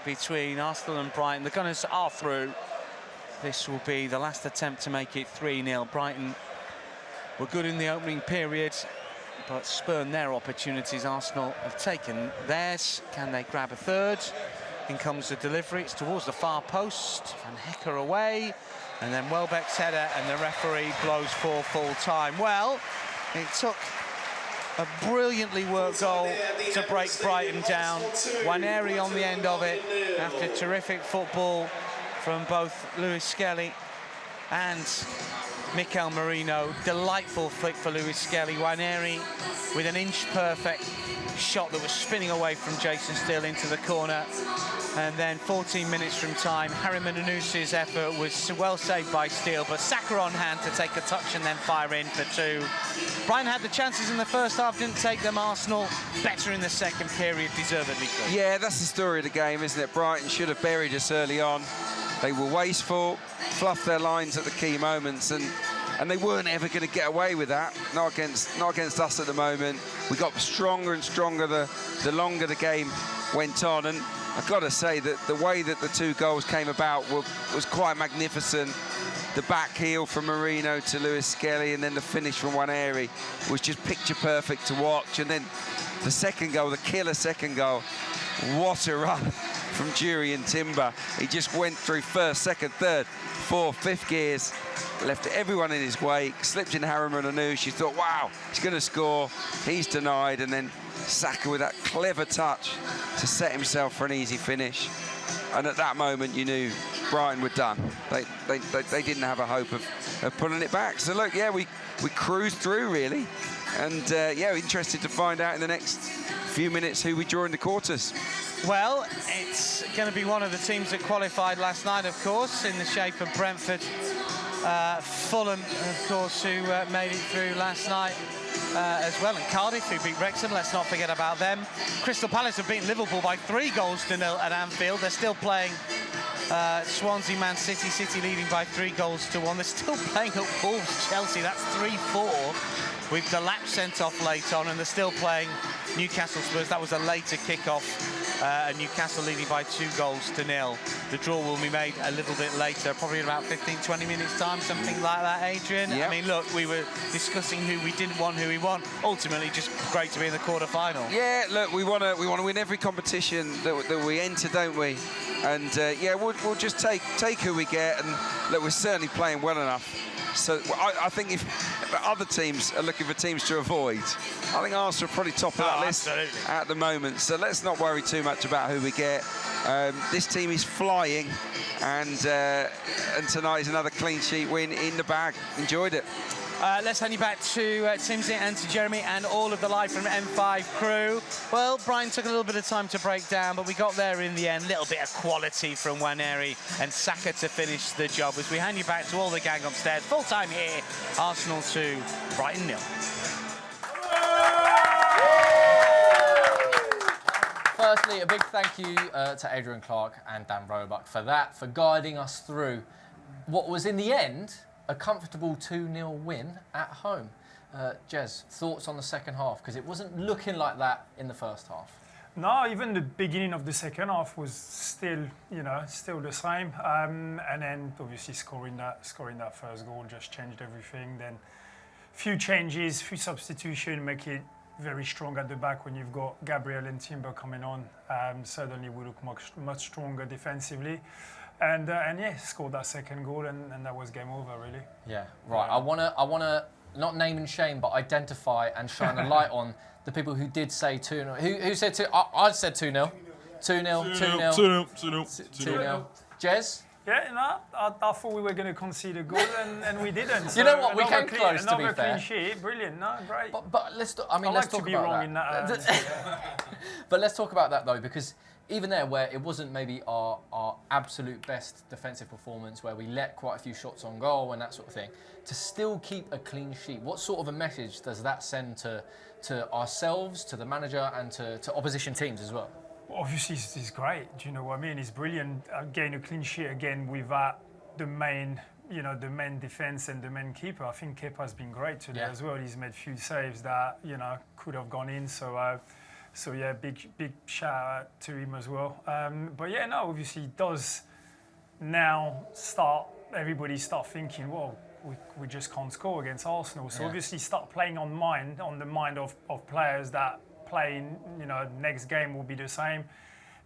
between Arsenal and Brighton. The Gunners are through. This will be the last attempt to make it 3-0. Brighton were good in the opening period, but spurned their opportunities. Arsenal have taken theirs. Can they grab a third? In comes the delivery. It's towards the far post. Van Hecker away. And then Welbeck's header, and the referee blows for full time. Well, it took a brilliantly worked goal to break Brighton down. NWANERI on the end of it after terrific football from both Lewis Skelly and Mikel Merino. Delightful flick for Lewis Skelly. NWANERI with an inch-perfect shot that was spinning away from Jason Steele into the corner. And then 14 minutes from time, Harry Mananusi's effort was well saved by Steele, but SAKA on hand to take a touch and then fire in for 2. Brighton had the chances in the first half, didn't take them. Arsenal better in the second period, deservedly good. Yeah, that's the story of the game, isn't it? Brighton should have buried us early on. They were wasteful, fluffed their lines at the key moments, and they weren't ever going to get away with that. Not against us at the moment. We got stronger and stronger the longer the game went on, and I've got to say that the way that the 2 goals came about was quite magnificent. The back heel from Merino to Lewis Skelly, and then the finish from NWANERI was just picture perfect to watch. And then the second goal, the killer second goal, what a run from Jurien Timber. He just went through first, second, third, fourth, fifth gears, left everyone in his wake, slipped in Harry Mananusi. You thought, wow, he's going to score. He's denied, and then SAKA with that clever touch to set himself for an easy finish. And at that moment, you knew Brighton were done. They didn't have a hope of pulling it back. So look, yeah, we cruised through really, and yeah, interested to find out in the next few minutes who we draw in the quarters. Well, it's going to be one of the teams that qualified last night, of course, in the shape of Brentford. Fulham, of course, who made it through last night as well. And Cardiff, who beat Wrexham, let's not forget about them. Crystal Palace have beaten Liverpool by 3-0 at Anfield. They're still playing Swansea, Man City. City leading by 3-1. They're still playing at Wolves, Chelsea. That's 3-4 with the lap sent off late on. And they're still playing Newcastle Spurs. That was a later kickoff. And Newcastle leading by 2-0. The draw will be made a little bit later, probably in about 15-20 minutes time, something like that, Adrian. Yep. I mean, look, we were discussing who we didn't want, who we want. Ultimately, just great to be in the quarter-final. Yeah, look, we want to win every competition that we enter, don't we? And yeah, we'll just take who we get, and look, we're certainly playing well enough. So I think if other teams are looking for teams to avoid, I think Arsenal are probably top of that list at the moment. So let's not worry too much about who we get. This team is flying, and tonight is another clean sheet win in the bag. Enjoyed it. Let's hand you back to Timsy and to Jeremy and all of the live from M5 crew. Well, Brian took a little bit of time to break down, but we got there in the end. A little bit of quality from NWANERI and SAKA to finish the job. As we hand you back to all the gang upstairs. Full time here, Arsenal 2, Brighton 0. Firstly, a big thank you to Adrian Clark and Dan Roebuck for that, for guiding us through what was in the end a comfortable 2-0 win at home. Jez, thoughts on the second half? Because it wasn't looking like that in the first half. No, even the beginning of the second half was still, still the same. And then obviously scoring that first goal just changed everything. Then few changes, few substitution, make it very strong at the back when you've got Gabriel and Timber coming on. Suddenly we look much stronger defensively. And yeah, scored that second goal, and that was game over, really. Yeah, right. I wanna not name and shame, but identify and shine a light on the people who did say 2-0. Who said 2? I said 2-0. 2-0. 2-0. Jez? Yeah, no, I thought we were going to concede a goal, and we didn't. So you know what? We came close, to be fair. Another clean sheet, brilliant. No, great. But let's. Let's talk about that. But let's talk about that though, because even there, where it wasn't maybe our absolute best defensive performance, where we let quite a few shots on goal and that sort of thing, to still keep a clean sheet, what sort of a message does that send to ourselves, to the manager, and to opposition teams as well? Obviously, it's great. Do you know what I mean? It's brilliant. Again, a clean sheet again without the main, the main defense and the main keeper. I think Kepa's been great today as well. He's made few saves that could have gone in. So So yeah, big shout out to him as well. But yeah, no, obviously it does now everybody start thinking, well, we just can't score against Arsenal. So obviously start playing on the mind of players that playing, next game will be the same.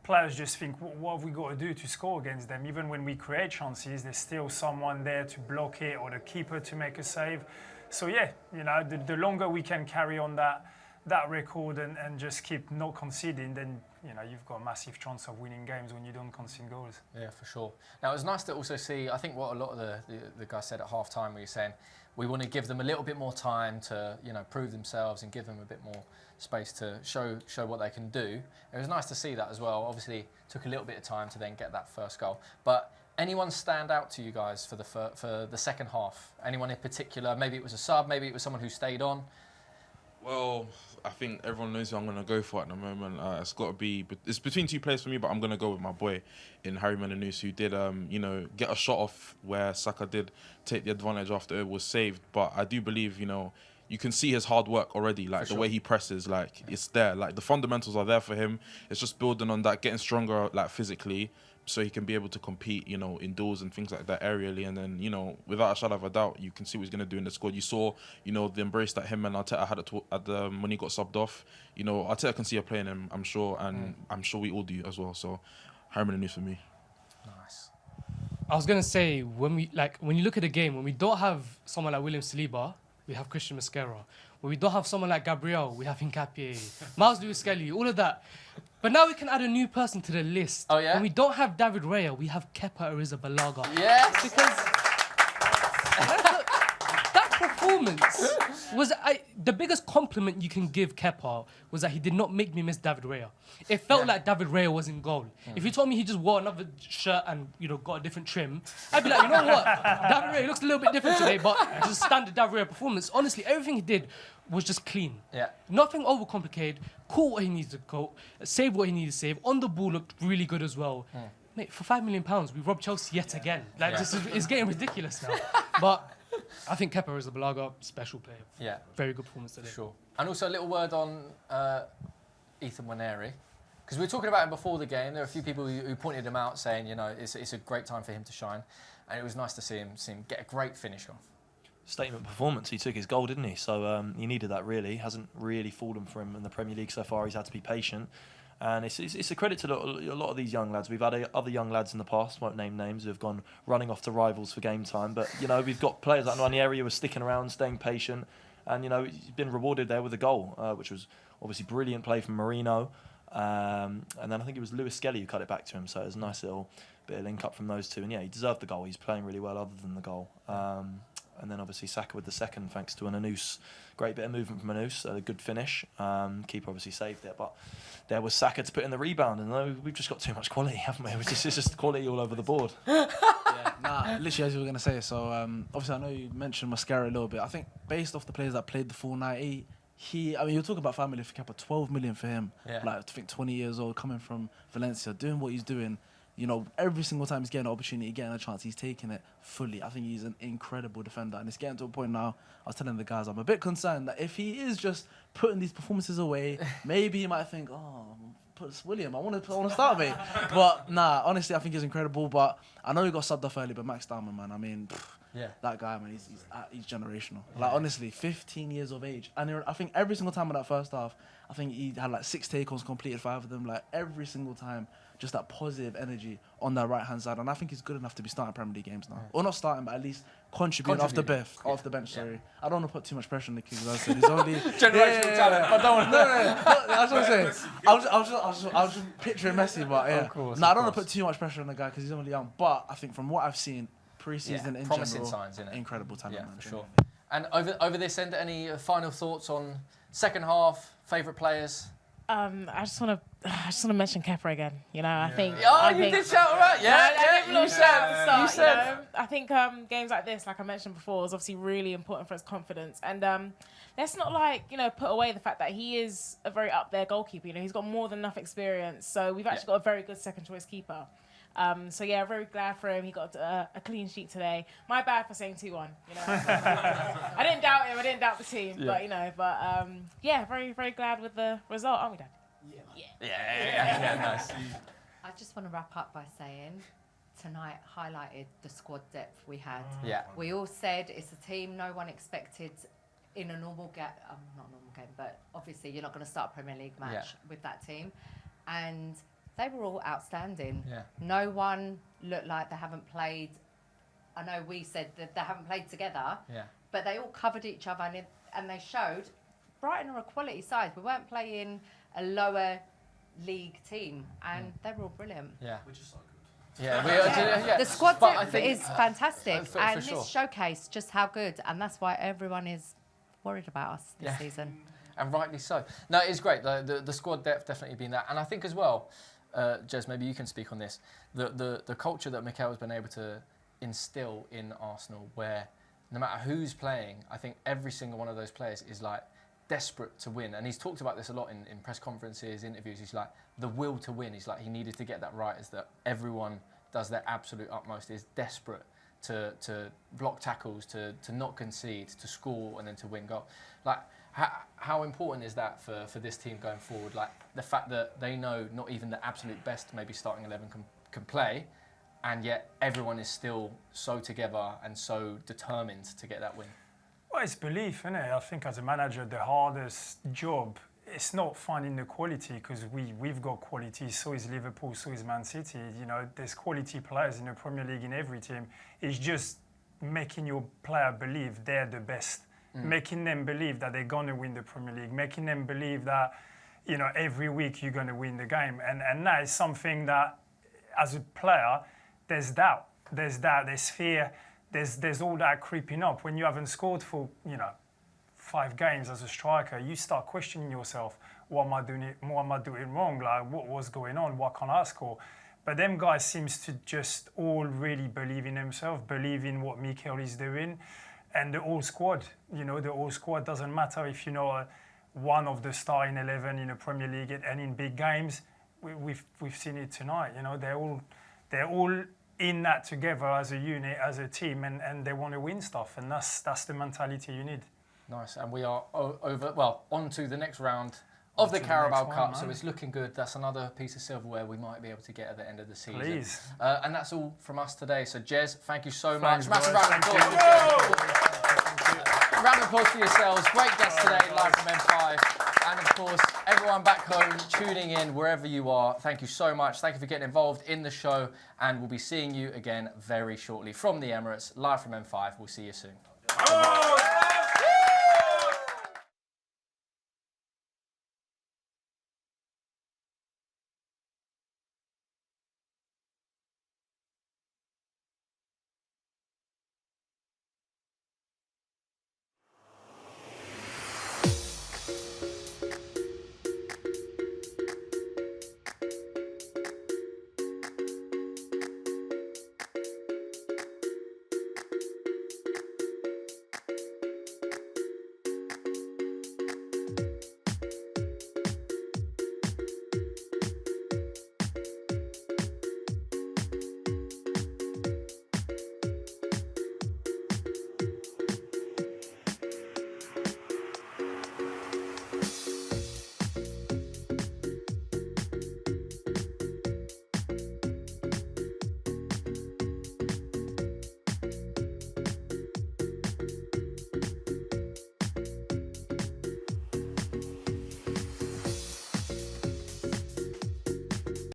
Players just think, what have we got to do to score against them? Even when we create chances, there's still someone there to block it or the keeper to make a save. So yeah, the longer we can carry on that record and just keep not conceding, then you've got a massive chance of winning games when you don't concede goals. Yeah, for sure. Now, it was nice to also see, I think what a lot of the guys said at half-time, where you're saying, we want to give them a little bit more time to, prove themselves and give them a bit more space to show what they can do. It was nice to see that as well. Obviously, it took a little bit of time to then get that first goal. But anyone stand out to you guys for the second half? Anyone in particular? Maybe it was a sub, maybe it was someone who stayed on? Well, I think everyone knows who I'm going to go for at the moment. It's got to be... It's between two players for me, but I'm going to go with my boy in Harry Menanous, who did, get a shot off where Saka did take the advantage after it was saved. But I do believe, you can see his hard work already, like the way he presses, like it's there. Like the fundamentals are there for him. It's just building on that, getting stronger, like physically, so he can be able to compete, indoors and things like that aerially. And then, without a shadow of a doubt, you can see what he's going to do in the squad. You saw, the embrace that him and Arteta had when he got subbed off. Arteta can see a play in him, I'm sure, and I'm sure we all do as well. So, Harry Menanous for me. Nice. I was going to say, when you look at the game, when we don't have someone like William Saliba, we have Christian Mosquera. When we don't have someone like Gabriel, we have Hincapié, Miles Lewis-Skelly, all of that. But now we can add a new person to the list. Oh, yeah? When we don't have David Raya, we have Kepa Arrizabalaga. Yes! Because that performance was... the biggest compliment you can give Kepa was that he did not make me miss David Raya. It felt like David Raya was in goal. If you told me he just wore another shirt and, got a different trim, I'd be like, you know what? David Raya looks a little bit different today, but just standard David Raya performance. Honestly, everything he did was just clean. Yeah. Nothing overcomplicated. Caught what he needs to caught. Saved what he needed to save. On the ball looked really good as well. Mate, for £5 million, we robbed Chelsea yet again. It's getting ridiculous now. But I think Kepa Arrizabalaga, special player. Yeah. Very good performance today. Sure. And also a little word on Ethan Nwaneri. Because we were talking about him before the game. There were a few people who pointed him out, saying, it's a great time for him to shine. And it was nice to see him get a great finish off. Statement performance. He took his goal, didn't he? So he needed that, really. Hasn't really fallen for him in the Premier League so far. He's had to be patient. And it's a credit to a lot of these young lads. We've had other young lads in the past, won't name names, who have gone running off to rivals for game time. But, we've got players like NWANERI who are sticking around, staying patient. And, he's been rewarded there with a goal, which was obviously brilliant play from Marino. And then I think it was Lewis-Skelly who cut it back to him. So it was a nice little bit of link up from those two. And, yeah, he deserved the goal. He's playing really well other than the goal. And then obviously Saka with the second, thanks to Menanous. Great bit of movement from Menanous, a good finish. Keeper obviously saved it, but there was Saka to put in the rebound. And we've just got too much quality, haven't we? It's just quality all over the board. Literally as you were going to say. So obviously I know you mentioned Mosquera a little bit. I think based off the players that played the full 90, you're talking about $5 million for Kepa, 12 million for him. Yeah. I think 20 years old, coming from Valencia, doing what he's doing. Every single time he's getting an opportunity, getting a chance, he's taking it fully. I think he's an incredible defender. And it's getting to a point now, I was telling the guys, I'm a bit concerned that if he is just putting these performances away, maybe he might think, put William, I want to start, mate. But nah, honestly, I think he's incredible. But I know he got subbed off early, but Max Diamond, man, I mean, that guy, man, he's generational. Like, honestly, 15 years of age. And I think every single time in that first half, I think he had like 6 take-ons, completed 5 of them. Like, every single time, just that positive energy on that right-hand side. And I think he's good enough to be starting Premier League games now. Or not starting, but at least contributing off the bench, sorry. I don't want to put too much pressure on the kid, because I said he's only... Generational talent, but don't want to... No, that's what I'm saying. I was just picturing Messi, but yeah. Of course, I don't want to put too much pressure on the guy, because he's only young. But I think from what I've seen, pre-season in promising general, signs, innit? incredible talent, man. For sure. And over this end, any final thoughts on second half, favourite players? I just want to mention Kepa again. I think. Oh, you did shout right? Yeah, you said. I think games like this, like I mentioned before, is obviously really important for his confidence. And let's not put away the fact that he is a very up there goalkeeper. He's got more than enough experience. So we've actually got a very good second choice keeper. So yeah, very glad for him. He got a clean sheet today. My bad for saying 2-1. I didn't doubt him. I didn't doubt the team. Yeah. But very very glad with the result, aren't we, Dad? Yeah, nice. I just want to wrap up by saying tonight highlighted the squad depth we had. Yeah. We all said it's a team no one expected in a normal game, not normal game, but obviously you're not going to start a Premier League match with that team. And they were all outstanding. Yeah. No one looked like they haven't played. I know we said that they haven't played together, but they all covered each other and they showed Brighton are a quality side. We weren't playing a lower league team, and they were all brilliant. Yeah. We're just so good. Yeah, the squad but depth is fantastic, for and sure. this showcased just how good, and that's why everyone is worried about us this season. And rightly so. No, it's great. The squad depth definitely been that, and I think as well, Jez, maybe you can speak on this. The culture that Mikel has been able to instill in Arsenal, where no matter who's playing, I think every single one of those players is like desperate to win. And he's talked about this a lot in press conferences, interviews. He's like, the will to win. He's like, he needed to get that right, is that everyone does their absolute utmost, is desperate to block tackles, to not concede, to score, and then to win goal. Like, how important is that for this team going forward? Like, the fact that they know not even the absolute best maybe starting 11 can play, and yet everyone is still so together and so determined to get that win. Well, it's belief, isn't it? I think as a manager, the hardest job, it's not finding the quality, because we've got quality, so is Liverpool, so is Man City. You know, there's quality players in the Premier League in every team. It's just making your player believe they're the best, making them believe that they're going to win the Premier League, making them believe that, you know, every week you're going to win the game. And that is something that, as a player, there's doubt, there's fear, there's all that creeping up. When you haven't scored for, 5 games as a striker, you start questioning yourself. What am I doing wrong? Like, what's going on? Why can't I score? But them guys seems to just all really believe in themselves, believe in what Mikel is doing. And the whole squad, the whole squad, doesn't matter if you know one of the starting 11 in the Premier League and in big games. We've seen it tonight. They're all in that together as a unit, as a team, and they want to win stuff. And that's the mentality you need. Nice, and we are on to the next round of the Carabao Cup, so it's looking good. That's another piece of silverware we might be able to get at the end of the season. Please. And that's all from us today. So, Jez, thank you so much. Thanks, Massive boys. round of applause. Round of applause for yourselves. Great guests today, live from M5. And, of course, everyone back home tuning in, wherever you are, thank you so much. Thank you for getting involved in the show, and we'll be seeing you again very shortly from the Emirates, live from M5. We'll see you soon.